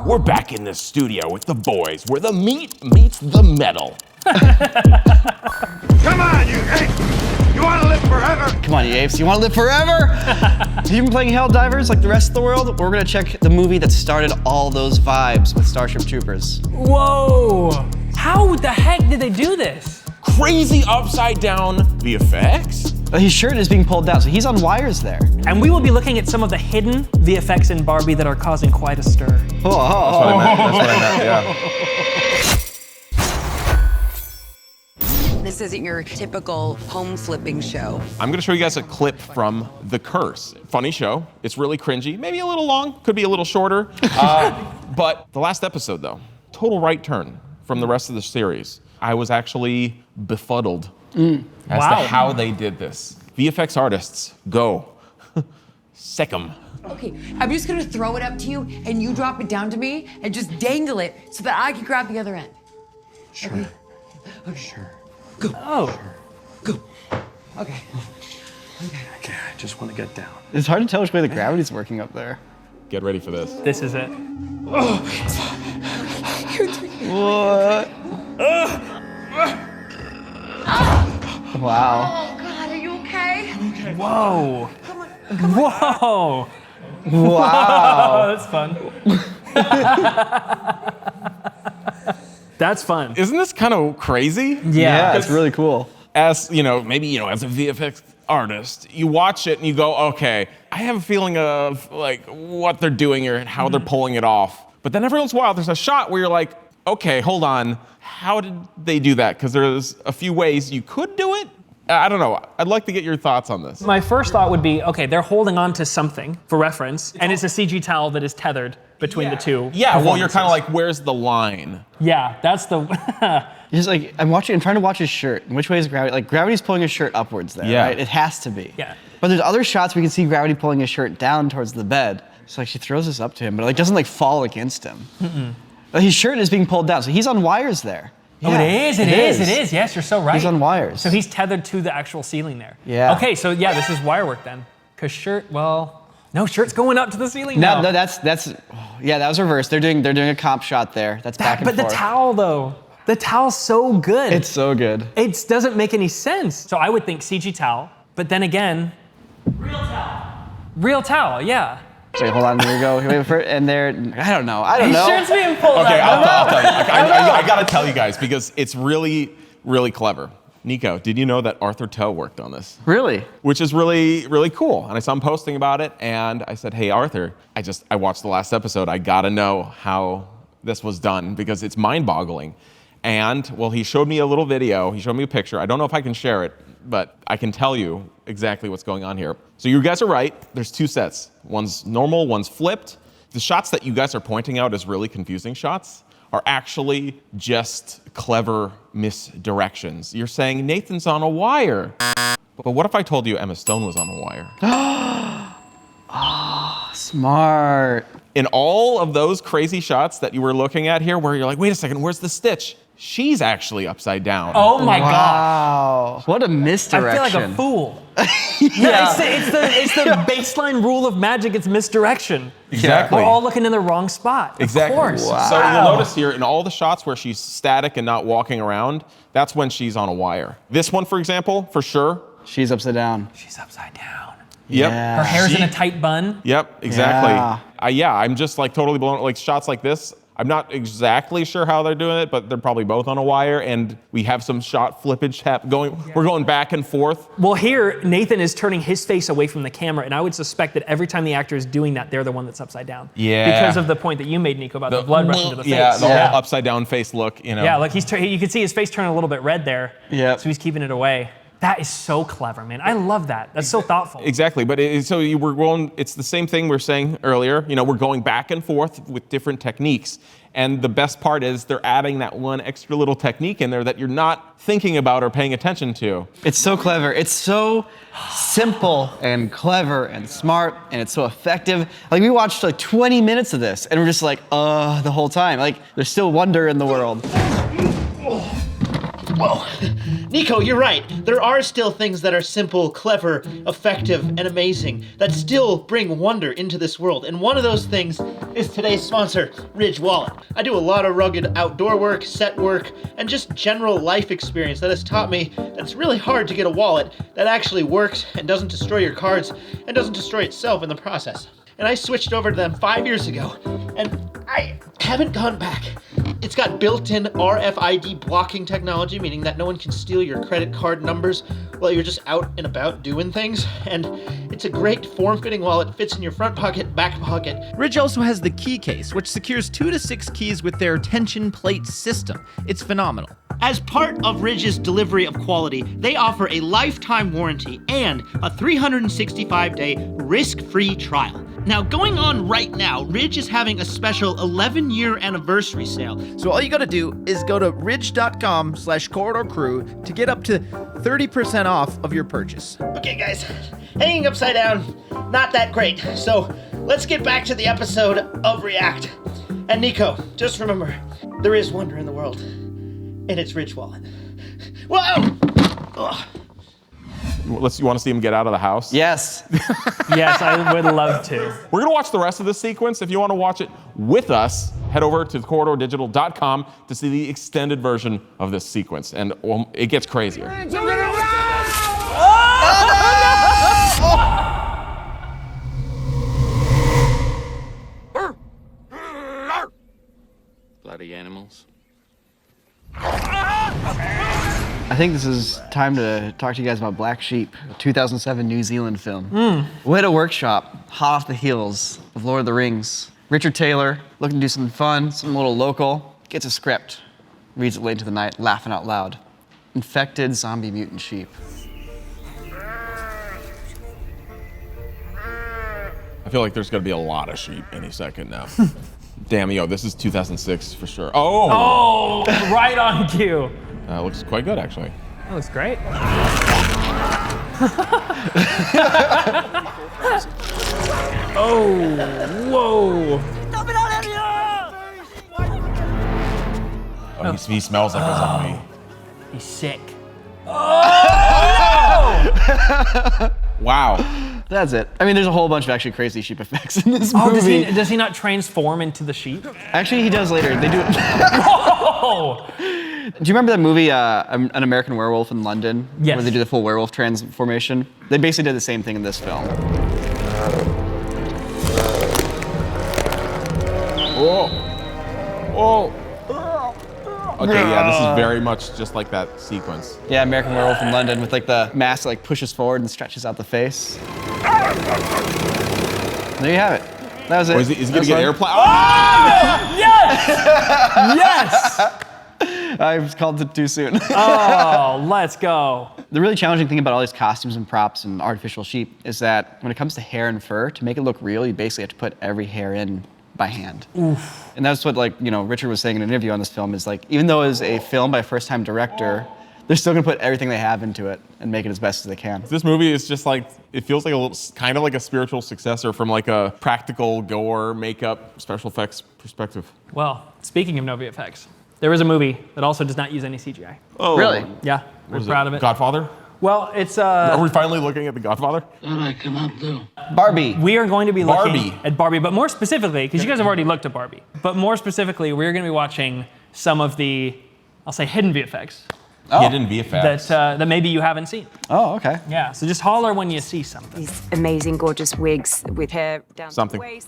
We're back in the studio with the boys, where the meat meets the metal. Come on, you apes! You want to live forever? Come on, you apes, you want to live forever? Have you been playing Helldivers like the rest of the world? We're gonna check the movie that started all those vibes with Starship Troopers. Whoa! How the heck did they do this? Crazy upside down VFX. His shirt is being pulled down, so he's on wires there. And we will be looking at some of the hidden VFX in Barbie that are causing quite a stir. That's what I meant, yeah. This isn't your typical home flipping show. I'm gonna show you guys a clip from The Curse. Funny show, it's really cringy, maybe a little long, could be a little shorter. But the last episode though, total right turn from the rest of the series. I was actually befuddled as to how they did this. VFX artists, go. Sick 'em. Okay, I'm just gonna throw it up to you and you drop it down to me and just dangle it so that I can grab the other end. Sure. Okay. Sure. Go. Oh. Go. Okay. Okay, I just want to get down. It's hard to tell which way the gravity's working up there. Get ready for this. This is it. What? Wow. Oh God, are you okay? Whoa. Come on. Whoa. Wow. Oh, that's fun. That's fun. Isn't this kind of crazy? Yeah, it's really cool. As, maybe, as a VFX artist, you watch it and you go, okay, I have a feeling of like what they're doing here and how they're pulling it off. But then every once in a while, there's a shot where you're like, okay, hold on, how did they do that? Because there's a few ways you could do it. I don't know, I'd like to get your thoughts on this. My first thought would be, okay, they're holding on to something for reference, and it's a CG towel that is tethered between the two. Yeah, well, you're kind of like, where's the line? Yeah, that's the. Just like, I'm trying to watch his shirt. Which way is gravity? Like, gravity's pulling his shirt upwards there, Yeah. right? It has to be. Yeah. But there's other shots we can see gravity pulling his shirt down towards the bed. So like, she throws this up to him, but like doesn't like fall against him. His shirt is being pulled down, so he's on wires there. Oh, Yeah, it is. Yes, you're so right. He's on wires. So he's tethered to the actual ceiling there. Yeah. Okay, so yeah, this is wire work then. Because no, shirt's going up to the ceiling now. No, yeah, that was reversed. They're doing a comp shot there. That's back and But forth. the towel though, the towel's so good. It's so good. It doesn't make any sense. So I would think CG towel, but then again, real towel, yeah. Wait, hold on, here we go. Wait for it, and there, I don't know. His shirt's being pulled Okay, up. I'll tell you. I gotta tell you guys because it's really, really clever. Niko, did you know that Arthur Toe worked on this? Really? Which is really, really cool. And I saw him posting about it, and I said, hey, Arthur, I watched the last episode. I gotta know how this was done because it's mind-boggling. And, well, he showed me a little video. He showed me a picture. I don't know if I can share it, but I can tell you exactly what's going on here. So you guys are right. There's two sets. One's normal, one's flipped. The shots that you guys are pointing out as really confusing shots are actually just clever misdirections. You're saying Nathan's on a wire. But what if I told you Emma Stone was on a wire? Smart. In all of those crazy shots that you were looking at here where you're like, wait a second, where's the stitch? She's actually upside down. Oh my god. Wow. What a I misdirection. feel like a fool. Yeah, it's the baseline rule of magic, it's misdirection. Exactly. We're all looking in the wrong spot. Exactly. Of course. Wow. So you'll notice here in all the shots where she's static and not walking around, that's when she's on a wire. This one, for example, for sure. She's upside down. She's upside down. Yep. Yeah. Her hair's in a tight bun. Yep, exactly. Yeah. I'm just like totally blown, like shots like this. I'm not exactly sure how they're doing it, but they're probably both on a wire, and we have some shot flippage going. We're going back and forth. Well, here, Nathan is turning his face away from the camera, and I would suspect that every time the actor is doing that, they're the one that's upside down. Yeah. Because of the point that you made, Niko, about the blood rushing to the face. Yeah, the whole upside down face look, Yeah, like you can see his face turn a little bit red there. Yep. So he's keeping it away. That is so clever, man. I love that. That's so thoughtful. Exactly, but we're going. It's the same thing we were saying earlier. We're going back and forth with different techniques, and the best part is they're adding that one extra little technique in there that you're not thinking about or paying attention to. It's so clever. It's so simple and clever and smart, and it's so effective. Like, we watched like 20 minutes of this, and we're just like, the whole time. Like, there's still wonder in the world. Whoa. Niko, you're right. There are still things that are simple, clever, effective, and amazing that still bring wonder into this world. And one of those things is today's sponsor, Ridge Wallet. I do a lot of rugged outdoor work, set work, and just general life experience that has taught me that it's really hard to get a wallet that actually works and doesn't destroy your cards and doesn't destroy itself in the process. And I switched over to them 5 years ago, and I haven't gone back. It's got built-in RFID blocking technology, meaning that no one can steal your credit card numbers while you're just out and about doing things. And it's a great form-fitting wallet, fits in your front pocket, back pocket. Ridge also has the key case, which secures 2 to 6 keys with their tension plate system. It's phenomenal. As part of Ridge's delivery of quality, they offer a lifetime warranty and a 365-day risk-free trial. Now, going on right now, Ridge is having a special 11-year anniversary sale. So all you gotta do is go to ridge.com/corridorcrew to get up to 30% off of your purchase. Okay, guys, hanging upside down, not that great. So let's get back to the episode of React. And Niko, just remember, there is wonder in the world, and it's Ridge Wallet. Whoa! Ugh. You want to see him get out of the house? Yes. Yes, I would love to. We're going to watch the rest of this sequence. If you want to watch it with us, head over to corridordigital.com to see the extended version of this sequence. And it gets crazier. Bloody animals. I think this is time to talk to you guys about Black Sheep, a 2007 New Zealand film. Way to workshop, hot off the heels of Lord of the Rings. Richard Taylor, looking to do something fun, something a little local, gets a script, reads it late into the night, laughing out loud. Infected zombie mutant sheep. I feel like there's going to be a lot of sheep any second now. Damn, yo, this is 2006 for sure. Oh, right on cue. Looks quite good, actually. That looks great. Oh, whoa. Oh, he smells like a zombie. He's sick. Wow. That's it. I mean, there's a whole bunch of actually crazy sheep effects in this Oh, movie. does he not transform into the sheep? Actually, he does later. They do it. Oh! Do you remember that movie, An American Werewolf in London? Yes. Where they do the full werewolf transformation? They basically did the same thing in this film. Whoa. Whoa. Okay, yeah, this is very much just like that sequence. Yeah, American Werewolf in London with like the mask that like pushes forward and stretches out the face. There you have it. That was it. Or is he gonna get airplane? Yes! Yes! I called it too soon. Oh, let's go. The really challenging thing about all these costumes and props and artificial sheep is that when it comes to hair and fur, to make it look real, you basically have to put every hair in by hand. Oof. And that's what Richard was saying in an interview on this film is like, even though it's a film by a first-time director, they're still gonna put everything they have into it and make it as best as they can. This movie is just like, it feels like a little, kind of like a spiritual successor from like a practical gore, makeup, special effects perspective. Well, speaking of no VFX, there is a movie that also does not use any CGI. Oh. Really? Yeah, we're proud of it. Godfather? Well, it's Are we finally looking at The Godfather? Barbie. we are going to be looking Barbie. at Barbie, but more specifically, because you guys have already looked at Barbie, but more specifically, we're going to be watching some of the, I'll say, hidden VFX Hidden VFX. that maybe you haven't seen. Oh, okay. Yeah, so just holler when you see something. These amazing, gorgeous wigs with hair down Something. to the waist.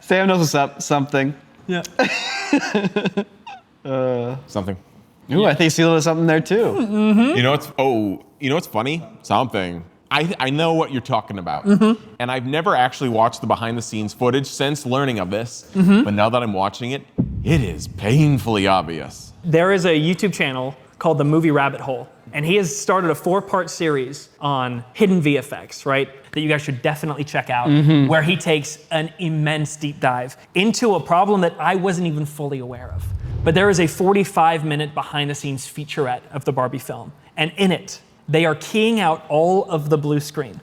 Sam knows what's up. Something. Yeah. Something. Ooh, I think Seal has something there too. You know what's funny? Something. I know what you're talking about. And I've never actually watched the behind the scenes footage since learning of this. But now that I'm watching it, it is painfully obvious. There is a YouTube channel called The Movie Rabbit Hole, and he has started a 4-part series on hidden VFX, right? That you guys should definitely check out, where he takes an immense deep dive into a problem that I wasn't even fully aware of. But there is a 45-minute behind-the-scenes featurette of the Barbie film, and in it, they are keying out all of the blue screen.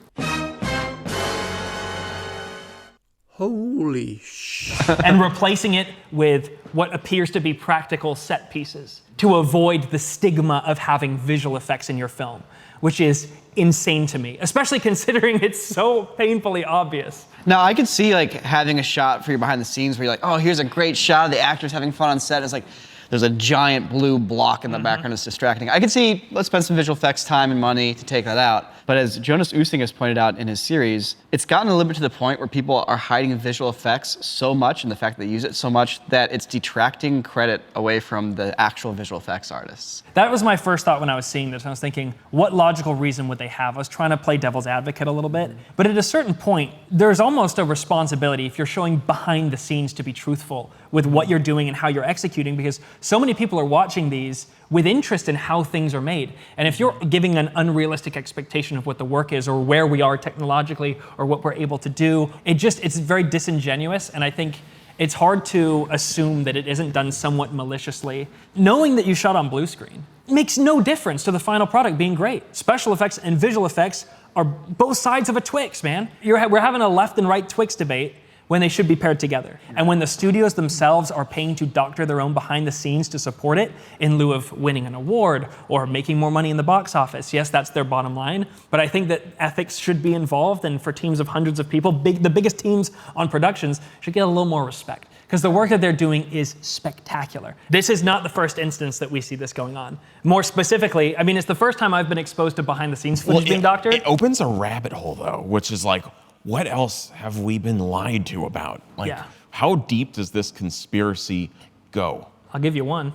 Holy sh! And replacing it with what appears to be practical set pieces to avoid the stigma of having visual effects in your film, which is insane to me, especially considering it's so painfully obvious. Now, I could see like having a shot for your behind the scenes where you're like, oh, here's a great shot of the actors having fun on set. It's like, there's a giant blue block in the background that's distracting. I could see, let's spend some visual effects time and money to take that out. But as Jonas Oosting has pointed out in his series, it's gotten a little bit to the point where people are hiding visual effects so much and the fact that they use it so much that it's detracting credit away from the actual visual effects artists. That was my first thought when I was seeing this. I was thinking, what logical reason would they have? I was trying to play devil's advocate a little bit. But at a certain point, there's almost a responsibility if you're showing behind the scenes to be truthful with what you're doing and how you're executing, because so many people are watching these with interest in how things are made. And if you're giving an unrealistic expectation of what the work is or where we are technologically or what we're able to do, it's very disingenuous. And I think it's hard to assume that it isn't done somewhat maliciously. Knowing that you shot on blue screen makes no difference to the final product being great. Special effects and visual effects are both sides of a Twix, man. We're having a left and right Twix debate when they should be paired together. And when the studios themselves are paying to doctor their own behind the scenes to support it in lieu of winning an award or making more money in the box office, yes, that's their bottom line. But I think that ethics should be involved, and for teams of hundreds of people, the biggest teams on productions should get a little more respect, because the work that they're doing is spectacular. This is not the first instance that we see this going on. More specifically, I mean, it's the first time I've been exposed to behind the scenes footage being doctored. It opens a rabbit hole, though, which is like, what else have we been lied to about? Like, how deep does this conspiracy go? I'll give you one.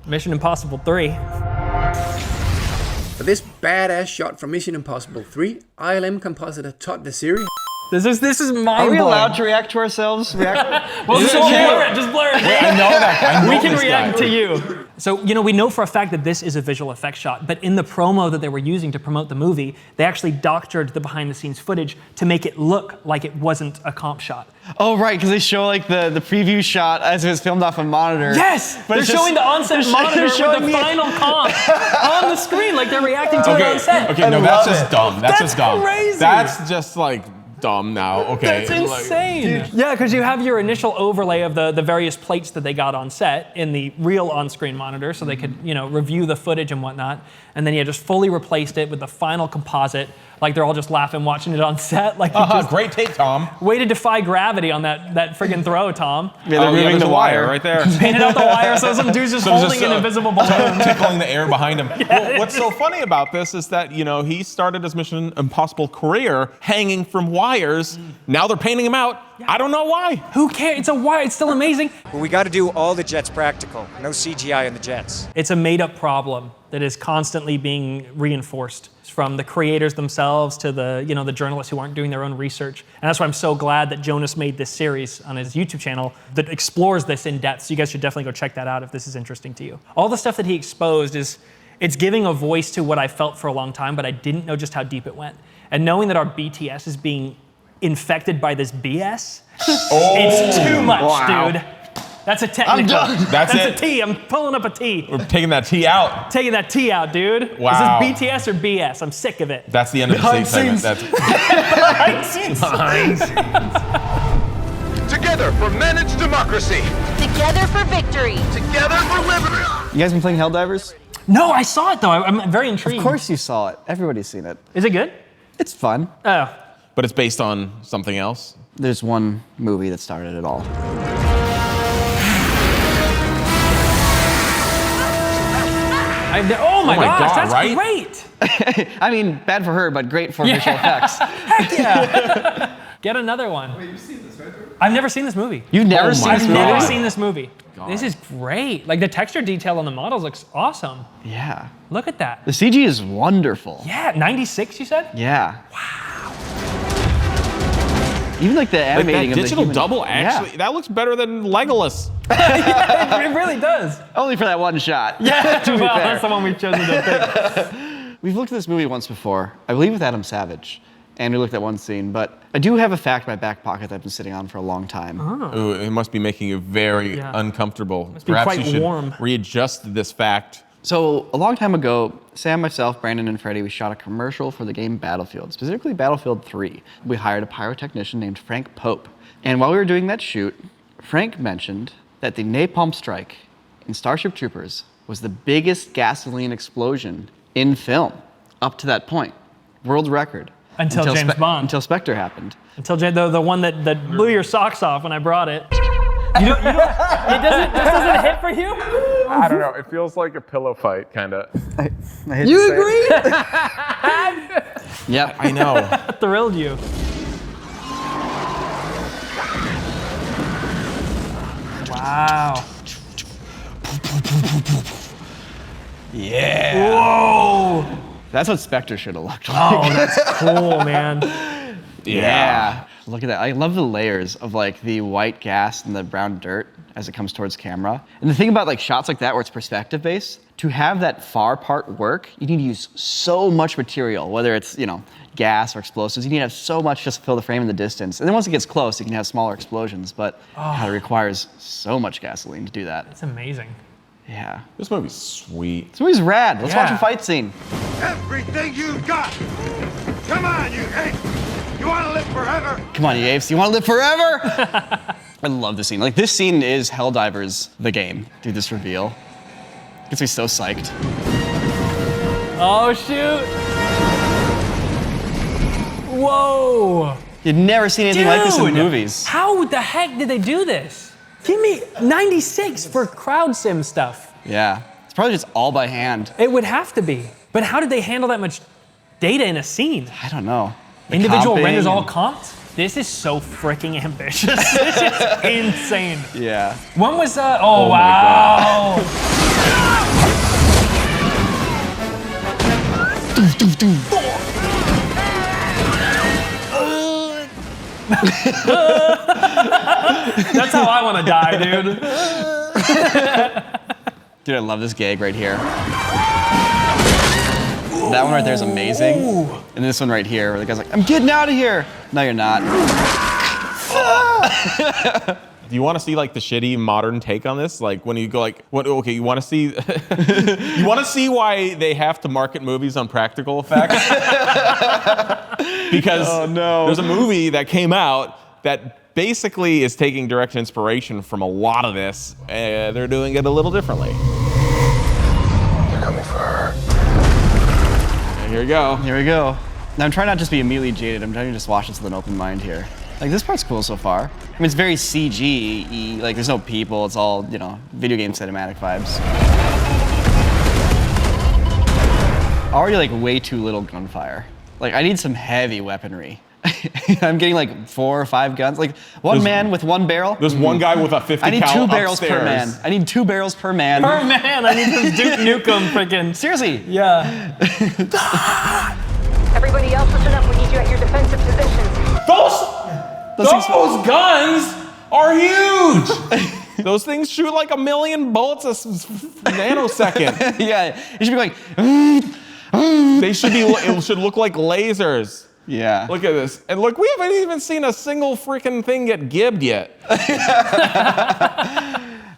Mission Impossible 3. For this badass shot from Mission Impossible 3, ILM compositor Todd Vasiri. This is mind-blowing. Are we allowed to react to ourselves? Well, just blur it. Just blur it. Wait, I know that. We can react to you. So, we know for a fact that this is a visual effects shot, but in the promo that they were using to promote the movie, they actually doctored the behind-the-scenes footage to make it look like it wasn't a comp shot. Oh, right, because they show like the preview shot as it was filmed off a monitor. Yes! They're showing the on-set monitor with the final comp on the screen, like they're reacting to it on set. Okay, no, that's just dumb. That's just dumb. Crazy. That's just like dumb now. Okay. That's insane. Yeah, because you have your initial overlay of the various plates that they got on set in the real on-screen monitor, so they could review the footage and whatnot, and then you just fully replaced it with the final composite. Like they're all just laughing watching it on set. Like great take, Tom. Way to defy gravity on that friggin' throw, Tom. Yeah, they're moving the wire right there. Painted out the wire so some dude's just holding an invisible balloon. Tickling the air behind him. Well, what's so funny about this is that, he started his Mission Impossible career hanging from wires. Now they're painting him out. Yeah. I don't know why. Who cares? It's a wire. It's still amazing. But we got to do all the jets practical. No CGI in the jets. It's a made-up problem that is constantly being reinforced from the creators themselves to the the journalists who aren't doing their own research. And that's why I'm so glad that Jonas made this series on his YouTube channel that explores this in depth. So you guys should definitely go check that out if this is interesting to you. All the stuff that he exposed it's giving a voice to what I felt for a long time, but I didn't know just how deep it went. And knowing that our BTS is being infected by this BS, it's too much, dude. That's a technical. I'm done. That's it. A T. I'm pulling up a T. We're taking that T out. Taking that T out, dude. Wow. Is this BTS or BS? I'm sick of it. That's the end of the segment. Behind scenes. Together for managed democracy. Together for victory. Together for liberty. You guys been playing Helldivers? No, I saw it though. I'm very intrigued. Of course you saw it. Everybody's seen it. Is it good? It's fun. Oh. But it's based on something else? There's one movie that started it all. Oh my gosh, God, that's right? great. I mean, bad for her, but great for visual effects. Heck yeah. Get another one. Wait, you've seen this, right? I've never seen this movie. You've never seen this movie? I've never seen this movie. God. This is great. Like the texture detail on the models looks awesome. Yeah. Look at that. The CG is wonderful. Yeah, 96 you said? Yeah. Wow. Even like the animating that of digital the double, actually, that looks better than Legolas. Yeah, it really does. Only for that one shot. Yeah, well, that's the one we've chosen to pick. We've looked at this movie once before, I believe with Adam Savage, and we looked at one scene, but I do have a fact in my back pocket that I've been sitting on for a long time. Oh. Ooh, it must be making you very uncomfortable. Must be Perhaps quite you should warm. readjust this fact So a long time ago, Sam, myself, Brandon, and Freddie, we shot a commercial for the game Battlefield, specifically Battlefield 3. We hired a pyrotechnician named Frank Pope. And while we were doing that shoot, Frank mentioned that the napalm strike in Starship Troopers was the biggest gasoline explosion in film up to that point. World record. Until James Bond. Until Spectre happened. Until the one that blew your socks off when I brought it. You don't, it doesn't hit for you? I don't know. It feels like a pillow fight, kind of. You agree? Yeah, I know. That thrilled you. Wow. Yeah. Whoa. That's what Spectre should have looked like. Oh, that's cool, man. Yeah. Look at that. I love the layers of like the white gas and the brown dirt as it comes towards camera. And the thing about like shots like that where it's perspective based, to have that far part work, you need to use so much material, whether it's, gas or explosives. You need to have so much just to fill the frame in the distance. And then once it gets close, you can have smaller explosions, but God, it requires so much gasoline to do that. It's amazing. Yeah. This movie's sweet. This movie's rad. Let's watch a fight scene. Everything you've got. Come on, you hate. You want to live forever? Come on, you apes. You want to live forever? I love this scene. Like, this scene is Helldivers, the game, through this reveal. Gets me so psyched. Oh, shoot. Whoa. You'd never seen anything like this in movies. How the heck did they do this? Give me 96 for crowd sim stuff. Yeah. It's probably just all by hand. It would have to be. But how did they handle that much data in a scene? I don't know. The Individual comping renders all comped? This is so freaking ambitious. This is insane. Yeah. When was oh wow. That's how I want to die, dude. Dude, I love this gag right here. That one right there is amazing. Ooh. And this one right here, where the guy's like, I'm getting out of here. No, you're not. Do you want to see like the shitty modern take on this? Like when you go like, okay, you want to see, you want to see why they have to market movies on practical effects? Because there's a movie that came out that basically is taking direct inspiration from a lot of this. They're doing it a little differently. You're coming for her. And here we go. Here we go. Now I'm trying not to just be immediately jaded. I'm trying to just watch this with an open mind here. Like, this part's cool so far. I mean, it's very CG-y. Like, there's no people. It's all, video game cinematic vibes. Already, like, way too little gunfire. Like, I need some heavy weaponry. I'm getting, like, 4 or 5 guns. Like, one man with 1 barrel. There's one guy with a 50 cal I need 2 barrels upstairs. per man. I need 2 barrels per man. Per man, I need to Duke Nukem freaking. Seriously. Yeah. Everybody else, listen up. We need you at your defensive positions. Those guns are huge. Those things shoot like 1 million bullets a nanosecond. Yeah, it should be like. They should be. It should look like lasers. Yeah. Look at this, and look, we haven't even seen a single freaking thing get gibbed yet. I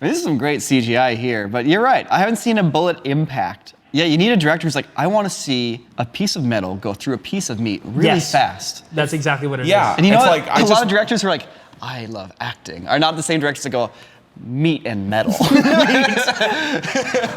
mean, this is some great CGI here, but you're right. I haven't seen a bullet impact. Yeah, you need a director who's like, I want to see a piece of metal go through a piece of meat really fast. That's exactly what it is. Yeah, and you know it's what? like a lot of directors who are like, I love acting, are not the same directors that go, meat and metal.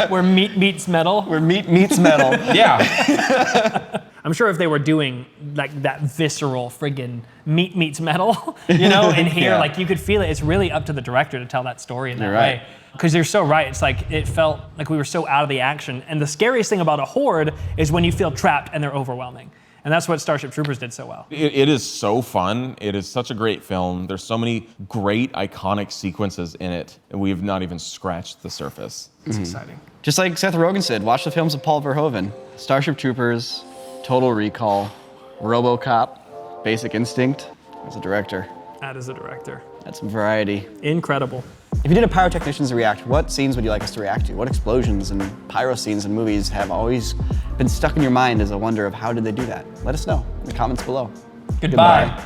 Where meat meets metal. Where meat meets metal. Yeah. I'm sure if they were doing like that visceral friggin' meat meets metal, in here, like you could feel it. It's really up to the director to tell that story in that way. Because you're so right. It's like, it felt like we were so out of the action. And the scariest thing about a horde is when you feel trapped and they're overwhelming. And that's what Starship Troopers did so well. It is so fun. It is such a great film. There's so many great, iconic sequences in it, and we have not even scratched the surface. It's exciting. Just like Seth Rogen said, watch the films of Paul Verhoeven. Starship Troopers, Total Recall, RoboCop, Basic Instinct. As a director. That is a director. That's some variety. Incredible. If you did a Pyrotechnicians React, what scenes would you like us to react to? What explosions and pyro scenes in movies have always been stuck in your mind as a wonder of how did they do that? Let us know in the comments below. Goodbye.